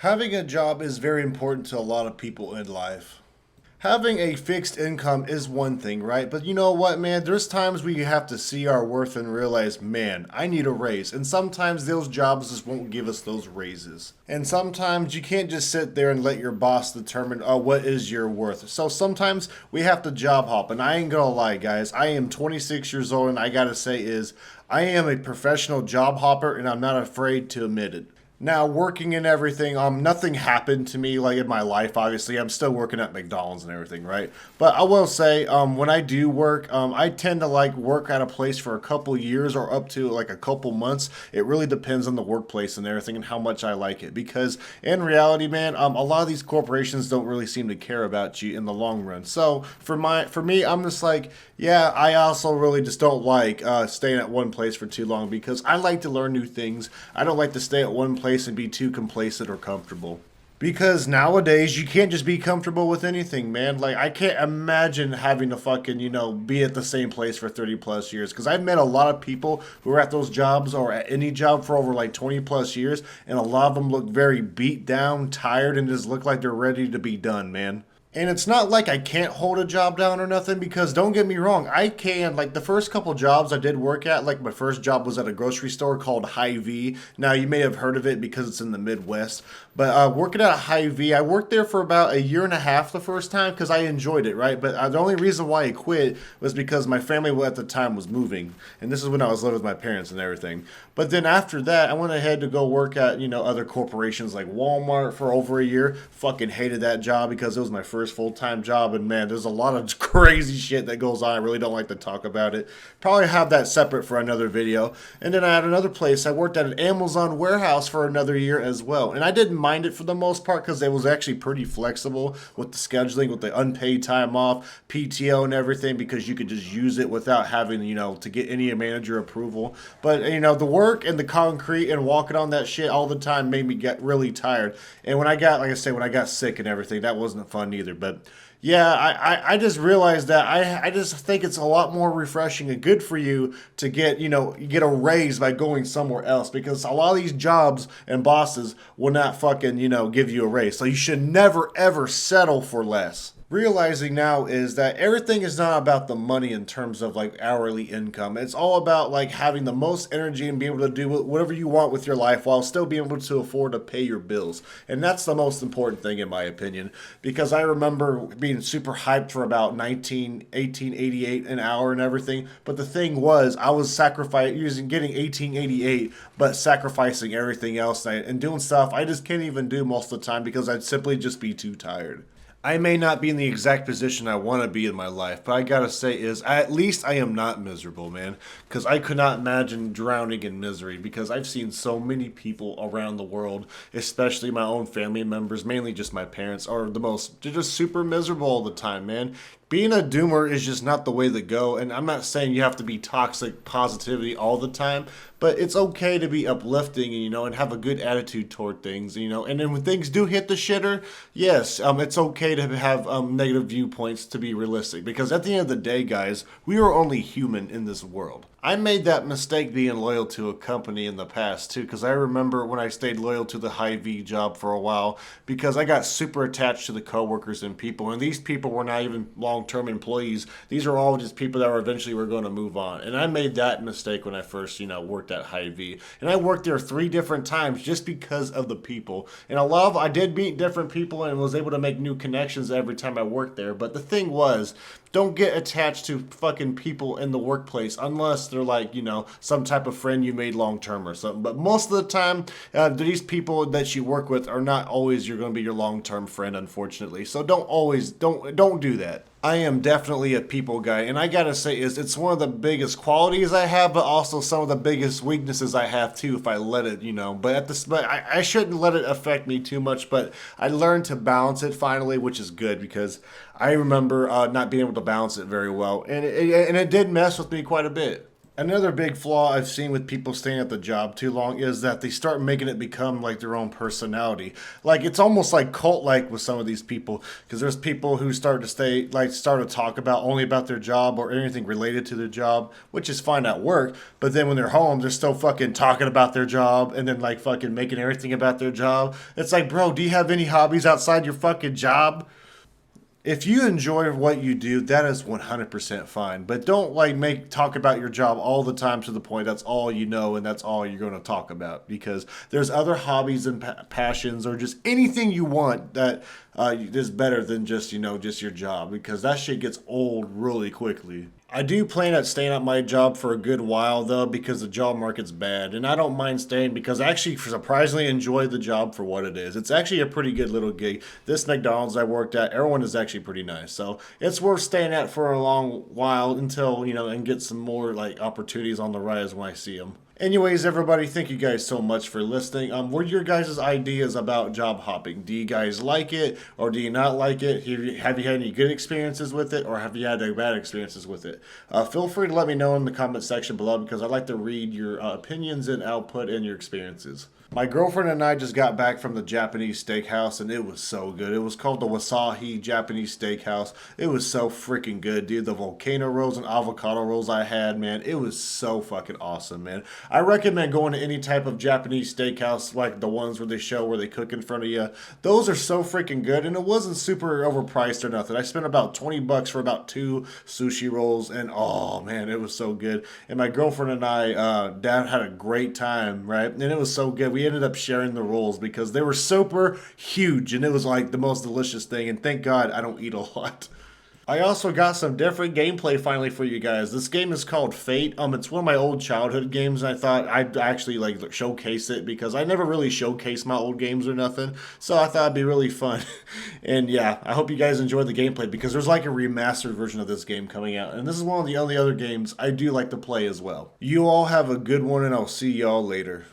Having a job is very important to a lot of people in life. Having a fixed income is one thing, right? But you know what, man? There's times where you have to see our worth and realize, man, I need a raise. And sometimes those jobs just won't give us those raises. And sometimes you can't just sit there and let your boss determine, oh, what is your worth. So sometimes we have to job hop. And I ain't gonna lie, guys. I am 26 years old, and I gotta say is, I am a professional job hopper, and I'm not afraid to admit it. Now, working and everything, nothing happened to me like in my life. Obviously, I'm still working at McDonald's and everything, right? But I will say, when I do work, I tend to like work at a place for a couple years or up to like a couple months. It really depends on the workplace and everything and how much I like it. Because in reality, man, a lot of these corporations don't really seem to care about you in the long run. So for me, I'm just like, yeah, I also really just don't like staying at one place for too long because I like to learn new things. I don't like to stay at one place and be too complacent or comfortable. Because nowadays you can't just be comfortable with anything, man. Like I can't imagine having to fucking, be at the same place for 30 plus years. Because I've met a lot of people who are at those jobs or at any job for over like 20 plus years, and a lot of them look very beat down, tired, and just look like they're ready to be done, man. And it's not like I can't hold a job down or nothing because don't get me wrong, I can. Like the first couple jobs I did work at, like my first job was at a grocery store called Hy-Vee. Now you may have heard of it because it's in the Midwest. But working at Hy-Vee, I worked there for about a year and a half the first time because I enjoyed it, right? But the only reason why I quit was because my family at the time was moving. And this is when I was living with my parents and everything. But then after that, I went ahead to go work at, other corporations like Walmart for over a year. Fucking hated that job because it was my first full-time job. And man, there's a lot of crazy shit that goes on. I really don't like to talk about it. Probably have that separate for another video. And then I had another place. I worked at an Amazon warehouse for another year as well. And I didn't mind it for the most part because it was actually pretty flexible with the scheduling, with the unpaid time off, PTO and everything because you could just use it without having, to get any manager approval. But, the work and the concrete and walking on that shit all the time made me get really tired. And when I got, like I said, when I got sick and everything, that wasn't fun either. But yeah, I just realized that I just think it's a lot more refreshing and good for you to get, get a raise by going somewhere else because a lot of these jobs and bosses will not fucking, give you a raise. So you should never ever settle for less. Realizing now is that everything is not about the money in terms of like hourly income. It's all about like having the most energy and being able to do whatever you want with your life while still being able to afford to pay your bills. And that's the most important thing in my opinion because I remember being super hyped for about 1888 an hour and everything. But the thing was I was getting 1888 but sacrificing everything else and doing stuff I just can't even do most of the time because I'd simply just be too tired. I may not be in the exact position I want to be in my life, but I gotta say is at least I am not miserable, man. Because I could not imagine drowning in misery. Because I've seen so many people around the world, especially my own family members, mainly just my parents, are they're just super miserable all the time, man. Being a doomer is just not the way to go, and I'm not saying you have to be toxic positivity all the time, but it's okay to be uplifting, and have a good attitude toward things, and then when things do hit the shitter, yes, it's okay to have negative viewpoints to be realistic, because at the end of the day, guys, we are only human in this world. I made that mistake being loyal to a company in the past too, because I remember when I stayed loyal to the Hy-Vee job for a while, because I got super attached to the coworkers and people, and these people were not even long-term employees. These are all just people that were going to move on, and I made that mistake when I first, worked at Hy-Vee, and I worked there 3 different times just because of the people, and I did meet different people and was able to make new connections every time I worked there. But the thing was, don't get attached to fucking people in the workplace unless they're like, some type of friend you made long term or something. But most of the time, these people that you work with are not always you're going to be your long term friend, unfortunately. So don't do that. I am definitely a people guy, and I gotta say, it's one of the biggest qualities I have, but also some of the biggest weaknesses I have too. If I let it, but I shouldn't let it affect me too much. But I learned to balance it finally, which is good because I remember not being able to balance it very well, and it did mess with me quite a bit. Another big flaw I've seen with people staying at the job too long is that they start making it become like their own personality. Like it's almost like cult like with some of these people because there's people who start to stay like start to talk about only about their job or anything related to their job, which is fine at work, but then when they're home, they're still fucking talking about their job and then like fucking making everything about their job. It's like, bro, do you have any hobbies outside your fucking job? If you enjoy what you do, that is 100% fine. But don't like make talk about your job all the time to the point that's all you know and that's all you're going to talk about because there's other hobbies and passions or just anything you want that is better than just, just your job because that shit gets old really quickly. I do plan at staying at my job for a good while though because the job market's bad and I don't mind staying because I actually surprisingly enjoy the job for what it is. It's actually a pretty good little gig. This McDonald's I worked at, everyone is actually pretty nice. So it's worth staying at for a long while until, and get some more like opportunities on the rise when I see them. Anyways, everybody, thank you guys so much for listening. What are your guys' ideas about job hopping? Do you guys like it or do you not like it? Have you had any good experiences with it or have you had bad experiences with it? Feel free to let me know in the comment section below because I'd like to read your opinions and output and your experiences. My girlfriend and I just got back from the Japanese steakhouse and it was so good. It was called the Wasahi Japanese Steakhouse. It was so freaking good, dude. The volcano rolls and avocado rolls I had, man, it was so fucking awesome, man. I recommend going to any type of Japanese steakhouse like the ones where they show where they cook in front of you. Those are so freaking good and it wasn't super overpriced or nothing. I spent about 20 bucks for about 2 sushi rolls and oh man, it was so good. And my girlfriend and I, Dad had a great time, right? And it was so good. We ended up sharing the rolls because they were super huge and it was like the most delicious thing. And thank God I don't eat a lot. I also got some different gameplay finally for you guys. This game is called Fate. It's one of my old childhood games. And I thought I'd actually like showcase it because I never really showcase my old games or nothing. So I thought it'd be really fun. And yeah, I hope you guys enjoyed the gameplay because there's like a remastered version of this game coming out. And this is one of the only other games I do like to play as well. You all have a good one and I'll see y'all later.